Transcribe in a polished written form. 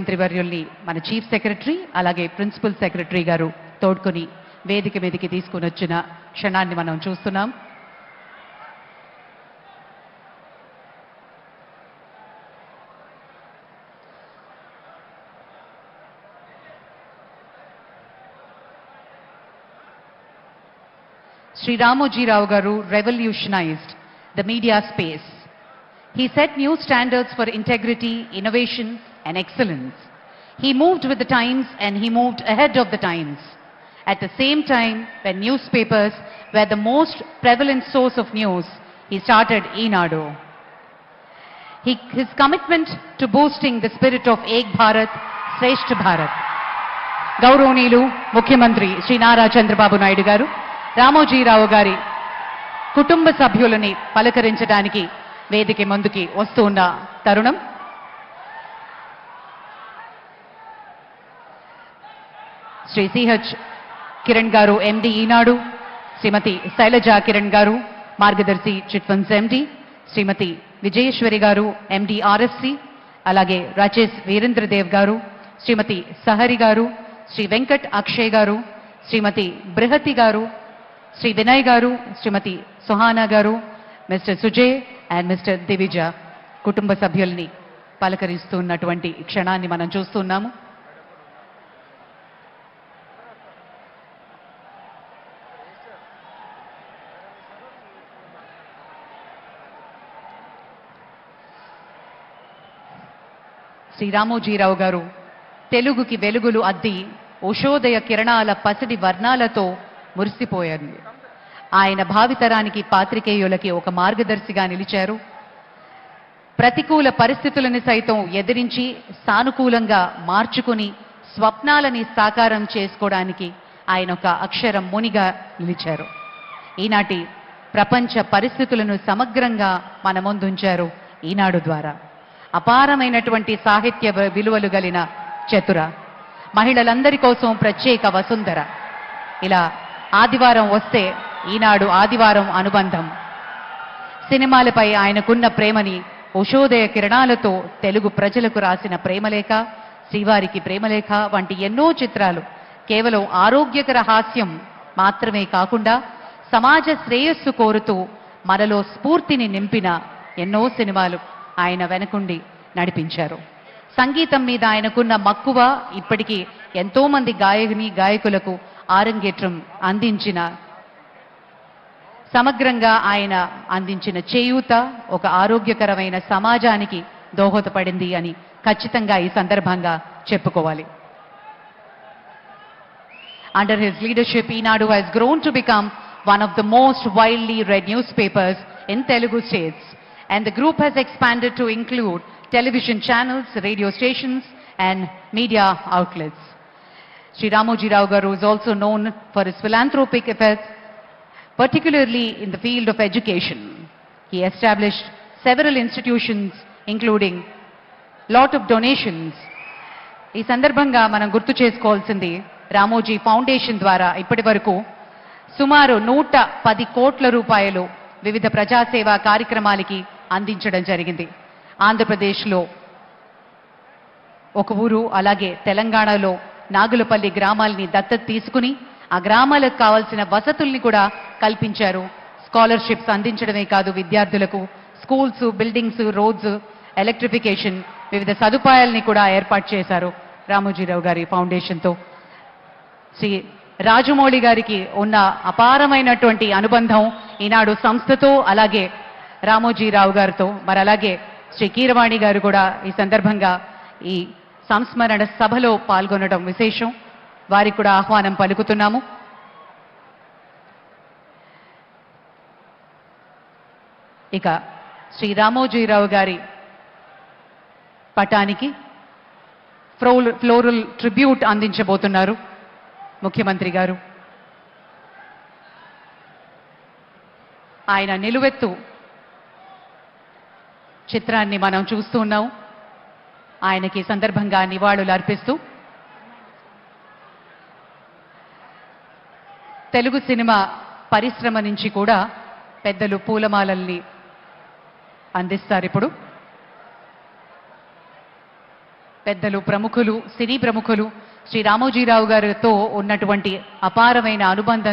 ముఖ్యమంత్రి వర్యుల్ని మన chief secretary అలాగే ప్రిన్సిపల్ సెక్రటరీ గారు తోడ్కొని వేదిక మీదకి తీసుకుని వచ్చిన క్షణాన్ని మనం చూస్తున్నాం. Sri Ramoji Rao Garu revolutionized the media space. He set new standards for integrity, innovation and excellence. He moved with the times and he moved ahead of the times. At the same time, when newspapers were the most prevalent source of news, he started Eenadu. His commitment to boosting the spirit of Ek Bharat, Shreshth Bharat. Gauronilu Mukhyamantri Shri Nara Chandrababu Naidu Garu, Ramoji Rao గారి కుటుంబ సభ్యులని పలకరించడానికి వేదిక ముందుకి వస్తూ ఉన్న తరుణం. Shri CH Kiran గారు ఎండి ఈనాడు, శ్రీమతి శైలజా కిరణ్ గారు మార్గదర్శి చిట్ ఫండ్స్ ఎండి, శ్రీమతి విజయేశ్వరి గారు ఎండి ఆర్ఎఫ్సి, అలాగే రాజేష్ వీరేంద్రదేవ్ గారు, శ్రీమతి సహరి గారు, శ్రీ వెంకట్ అక్షయ్ గారు, శ్రీమతి బృహతి గారు, శ్రీ వినయ్ గారు, శ్రీమతి సుహానా గారు, mister Sujay and mister Divija కుటుంబ సభ్యుల్ని పలకరిస్తున్నటువంటి క్షణాన్ని మనం చూస్తున్నాము. శ్రీ రామోజీరావు గారు తెలుగుకి వెలుగులు అద్ది ఉషోదయ కిరణాల పసిడి వర్ణాలతో మురిసిపోయారు. ఆయన భావితరానికి పాత్రికేయులకి ఒక మార్గదర్శిగా నిలిచారు. ప్రతికూల పరిస్థితులను సైతం ఎదిరించి సానుకూలంగా మార్చుకుని స్వప్నాలని సాకారం చేసుకోవడానికి ఆయన ఒక అక్షరం మునిగా నిలిచారు. ఈనాటి ప్రపంచ పరిస్థితులను సమగ్రంగా మన ముందుంచారు ఈనాడు ద్వారా. అపారమైనటువంటి సాహిత్య విలువలు కలిగిన చతుర, మహిళలందరి కోసం ప్రత్యేక వసుంధర. ఇలా ఆదివారం వస్తే ఈనాడు ఆదివారం అనుబంధం. సినిమాలపై ఆయనకున్న ప్రేమని ఉషోదయ కిరణాలతో తెలుగు ప్రజలకు రాసిన ప్రేమలేఖ, శ్రీవారికి ప్రేమలేఖ వంటి ఎన్నో చిత్రాలు కేవలం ఆరోగ్యకర హాస్యం మాత్రమే కాకుండా సమాజ శ్రేయస్సు కోరుతూ మనలో స్ఫూర్తిని నింపిన ఎన్నో సినిమాలు ఆయన వెనకుండి నడిపించారు. సంగీతం మీద ఆయనకున్న మక్కువ ఇప్పటికీ ఎంతో మంది గాయకులకు ఆరంగేట్రం అందించిన, సమగ్రంగా ఆయన అందించిన చేయూత ఒక ఆరోగ్యకరమైన సమాజానికి దోహదపడింది అని ఖచ్చితంగా ఈ సందర్భంగా చెప్పుకోవాలి. Under his leadership, Eenadu has grown to become one of the most widely read newspapers in Telugu states, and the group has expanded to include television channels, radio stations and media outlets. Sri Ramoji Rao Garu is also known for his philanthropic efforts, particularly in the field of education. He established several institutions, including lot of donations. ఈ సందర్భంగా మనం గుర్తు చేసుకోవాల్సింది, Ramoji foundation ద్వారా ఇప్పటి వరకు సుమారు 110 కోట్ల రూపాయలు వివిధ ప్రజాసేవా కార్యక్రమాలకి అందించడం జరిగింది. ఆంధ్రప్రదేశ్లో ఒక ఊరు, అలాగే తెలంగాణలో నాగులపల్లి గ్రామాల్ని దత్తత తీసుకుని ఆ గ్రామాలకు కావాల్సిన వసతుల్ని కూడా కల్పించారు. స్కాలర్షిప్స్ అందించడమే కాదు, విద్యార్థులకు స్కూల్స్, బిల్డింగ్స్, రోడ్స్, ఎలక్ట్రిఫికేషన్ వివిధ సదుపాయాల్ని కూడా ఏర్పాటు చేశారు రామోజీరావు గారి ఫౌండేషన్తో. శ్రీ రాజమౌళి గారికి ఉన్న అపారమైనటువంటి అనుబంధం ఈనాడు సంస్థతో, అలాగే రామోజీరావు గారితో. మరి అలాగే శ్రీ కీరవాణి గారు కూడా ఈ సందర్భంగా ఈ సంస్మరణ సభలో పాల్గొనడం విశేషం. వారికి కూడా ఆహ్వానం పలుకుతున్నాము. ఇక శ్రీ రామోజీరావు గారి పటానికి ఫ్లోరల్ ట్రిబ్యూట్ అందించబోతున్నారు ముఖ్యమంత్రి గారు. ఆయన నిలువెత్తు చిత్రాన్ని మనం చూస్తూ ఉన్నాం. ఆయనకి సందర్భంగా నివాళులు అర్పిస్తూ తెలుగు సినిమా పరిశ్రమ నుంచి కూడా పెద్దలు పూలమాలల్ని అందిస్తారు. ఇప్పుడు పెద్దలు ప్రముఖులు సినీ ప్రముఖులు శ్రీ రామోజీరావు గారితో ఉన్నటువంటి అపారమైన అనుబంధం